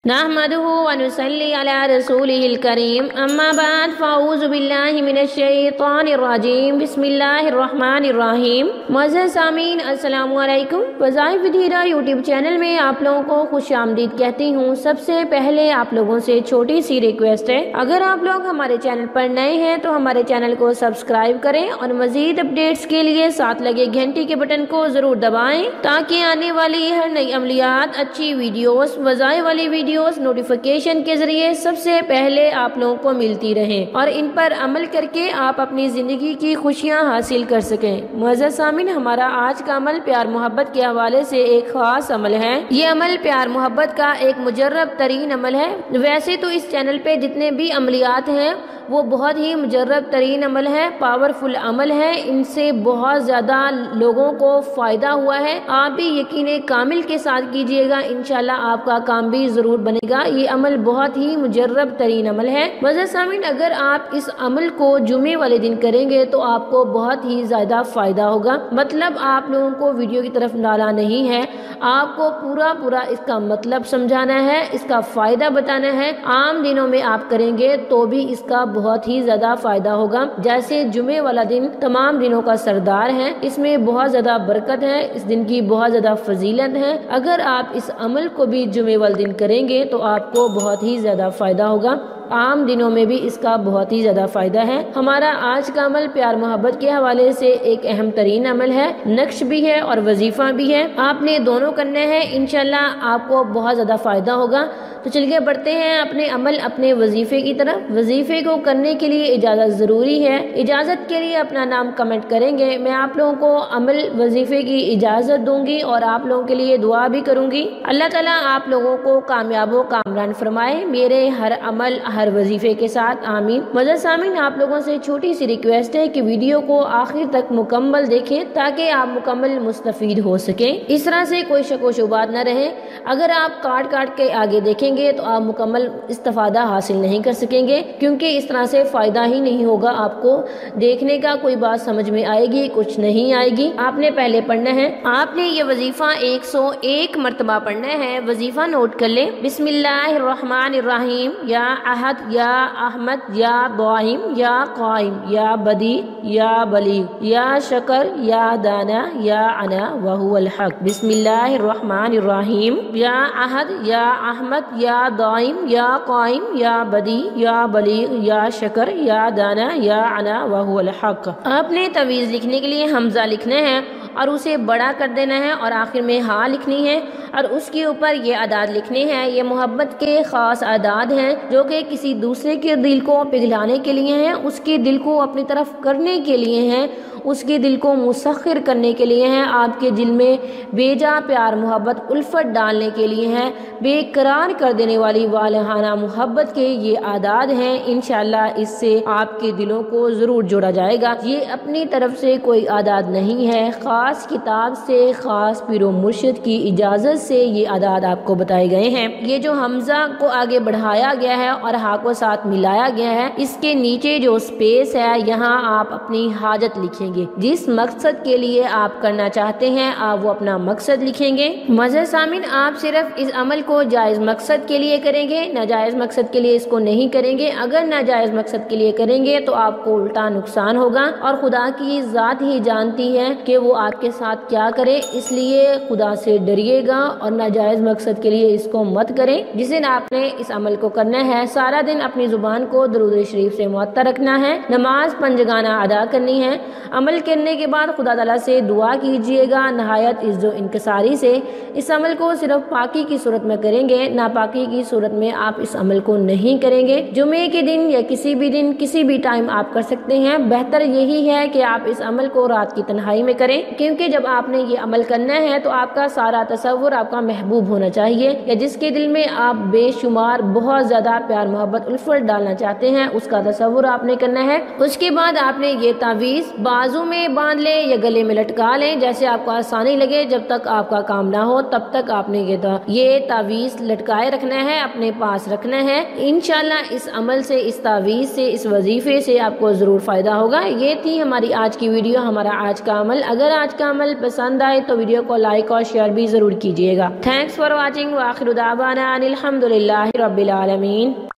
نحمده ونصلي على رسوله الكريم اما بعد فاعوذ باللہ من الشیطان الرجیم بسم اللہ الرحمن الرحیم۔ معزز سامعین السلام علیکم۔ وظائف ودیرہ یوٹیوب چینل میں آپ لوگوں کو خوش آمدید کہتی ہوں۔ سب سے پہلے آپ لوگوں سے چھوٹی سی ریکویسٹ ہے، اگر آپ لوگ ہمارے چینل پر نئے ہیں تو ہمارے چینل کو سبسکرائب کریں اور مزید اپڈیٹس کے لیے ساتھ لگے گھنٹی کے بٹن کو ضرور دبائیں تاکہ آنے والی ہر نئی عملیات، اچھی ویڈیوز، وظائف والی ویڈیوز نوٹیفیکیشن کے ذریعے سب سے پہلے آپ لوگوں کو ملتی رہیں اور ان پر عمل کر کے آپ اپنی زندگی کی خوشیاں حاصل کر سکیں۔ معزز سامعین، ہمارا آج کا عمل پیار محبت کے حوالے سے ایک خاص عمل ہے۔ یہ عمل پیار محبت کا ایک مجرب ترین عمل ہے۔ ویسے تو اس چینل پہ جتنے بھی عملیات ہیں وہ بہت ہی مجرب ترین عمل ہے، پاورفل عمل ہے، ان سے بہت زیادہ لوگوں کو فائدہ ہوا ہے۔ آپ بھی یقین کامل کے ساتھ کیجئے گا، انشاءاللہ آپ کا کام بھی ضرور بنے گا۔ یہ عمل بہت ہی مجرب ترین عمل ہے۔ معزز سامعین، اگر آپ اس عمل کو جمعے والے دن کریں گے تو آپ کو بہت ہی زیادہ فائدہ ہوگا۔ مطلب آپ لوگوں کو ویڈیو کی طرف ڈالا نہیں ہے، آپ کو پورا اس کا مطلب سمجھانا ہے، اس کا فائدہ بتانا ہے۔ عام دنوں میں آپ کریں گے تو بھی اس کا بہت ہی زیادہ فائدہ ہوگا۔ جیسے جمعے والا دن تمام دنوں کا سردار ہے، اس میں بہت زیادہ برکت ہے، اس دن کی بہت زیادہ فضیلت ہے۔ اگر آپ اس عمل کو بھی جمعے والے دن کریں گے تو آپ کو بہت ہی زیادہ فائدہ ہوگا۔ عام دنوں میں بھی اس کا بہت ہی زیادہ فائدہ ہے۔ ہمارا آج کا عمل پیار محبت کے حوالے سے ایک اہم ترین عمل ہے، نقش بھی ہے اور وظیفہ بھی ہے۔ آپ نے دونوں کرنے ہیں، انشاءاللہ آپ کو بہت زیادہ فائدہ ہوگا۔ تو چلیے بڑھتے ہیں اپنے عمل، اپنے وظیفے کی طرف۔ وظیفے کو کرنے کے لیے اجازت ضروری ہے۔ اجازت کے لیے اپنا نام کمنٹ کریں گے، میں آپ لوگوں کو عمل وظیفے کی اجازت دوں گی اور آپ لوگوں کے لیے دعا بھی کروں گی۔ اللہ تعالیٰ آپ لوگوں کو کامیاب و کامران فرمائے میرے ہر عمل، ہر وظیفے کے ساتھ، آمین۔ معزز سامعین، آپ لوگوں سے چھوٹی سی ریکویسٹ ہے کہ ویڈیو کو آخر تک مکمل دیکھیں تاکہ آپ مکمل مستفید ہو سکیں، اس طرح سے کوئی شک و شبہات نہ رہے۔ اگر آپ کاٹ کے آگے دیکھیں گے تو آپ مکمل استفادہ حاصل نہیں کر سکیں گے، کیونکہ اس طرح سے فائدہ ہی نہیں ہوگا۔ آپ کو دیکھنے کا کوئی بات سمجھ میں آئے گی، کچھ نہیں آئے گی۔ آپ نے پہلے پڑھنا ہے، آپ نے یہ وظیفہ 101 مرتبہ پڑھنا ہے۔ وظیفہ نوٹ کر لیں۔ بسم اللہ الرحمن الرحیم، یا احد، یا احمد، یا دائم، یا قائم، یا بدی، یا بلیغ، یا شکر، یا دانا، یا انا وہو الحق۔ بسم اللہ الرحمن الرحیم، یا احد، یا احمد، یا دائم، یا قائم، یا بدی، یا بلیغ، یا شکر، یا دانا، یا انا وہو الحق۔ آپ نے تعویذ لکھنے کے لیے حمزہ لکھنا ہے اور اسے بڑا کر دینا ہے اور آخر میں ہاں لکھنی ہے اور اس کے اوپر یہ اعداد لکھنے ہیں۔ یہ محبت کے خاص اعداد ہیں جو کہ کسی دوسرے کے دل کو پگھلانے کے لیے ہیں، اس کے دل کو اپنی طرف کرنے کے لیے ہیں، اس کے دل کو مسخر کرنے کے لیے ہیں، آپ کے دل میں بے جا پیار محبت الفت ڈالنے کے لیے ہیں، بے قرار کر دینے والی والہانہ محبت کے یہ اعداد ہیں۔ انشاءاللہ اس سے آپ کے دلوں کو ضرور جوڑا جائے گا۔ یہ اپنی طرف سے کوئی اعداد نہیں ہے، خاص کتاب سے، خاص پیر و مرشد کی اجازت سے یہ اعداد آپ کو بتائے گئے ہیں۔ یہ جو حمزہ کو آگے بڑھایا گیا ہے اور ہا کو ساتھ ملایا گیا ہے، اس کے نیچے جو سپیس ہے یہاں آپ اپنی حاجت لکھیں گے، جس مقصد کے لیے آپ کرنا چاہتے ہیں آپ وہ اپنا مقصد لکھیں گے۔ معزز سامعین، آپ صرف اس عمل کو جائز مقصد کے لیے کریں گے، ناجائز مقصد کے لیے اس کو نہیں کریں گے۔ اگر ناجائز مقصد کے لیے کریں گے تو آپ کو الٹا نقصان ہوگا اور خدا کی ذات ہی جانتی ہے کہ وہ آپ کے ساتھ کیا کرے، اس لیے خدا سے ڈریے گا اور ناجائز مقصد کے لیے اس کو مت کریں۔ جس دن آپ نے اس عمل کو کرنا ہے سارا دن اپنی زبان کو درود شریف سے معطر رکھنا ہے، نماز پنجگانہ ادا کرنی ہے۔ عمل کرنے کے بعد خدا تعالیٰ سے دعا کیجئے گا نہایت عز و انکساری سے۔ اس عمل کو صرف پاکی کی صورت میں کریں گے، ناپاکی کی صورت میں آپ اس عمل کو نہیں کریں گے۔ جمعے کے دن یا کسی بھی دن، کسی بھی ٹائم آپ کر سکتے ہیں۔ بہتر یہی ہے کہ آپ اس عمل کو رات کی تنہائی میں کریں، کیونکہ جب آپ نے یہ عمل کرنا ہے تو آپ کا سارا تصور آپ کا محبوب ہونا چاہیے، یا جس کے دل میں آپ بے شمار بہت زیادہ پیار محبت الفت ڈالنا چاہتے ہیں اس کا تصور آپ نے کرنا ہے۔ اس کے بعد آپ نے یہ تعویذ بازو میں باندھ لیں یا گلے میں لٹکا لیں، جیسے آپ کو آسانی لگے۔ جب تک آپ کا کام نہ ہو تب تک آپ نے یہ تعویذ لٹکائے رکھنا ہے، اپنے پاس رکھنا ہے۔ انشاءاللہ اس عمل سے، اس تعویذ سے، اس وظیفے سے آپ کو ضرور فائدہ ہوگا۔ یہ تھی ہماری آج کی ویڈیو، ہمارا آج کا عمل۔ اگر آج کا عمل پسند آئے تو ویڈیو کو لائک اور شیئر بھی ضرور کیجیے۔ کیجیے گا۔ تھینکس فار واچنگ، وآخر دعوانا ان الحمد للہ رب العالمین۔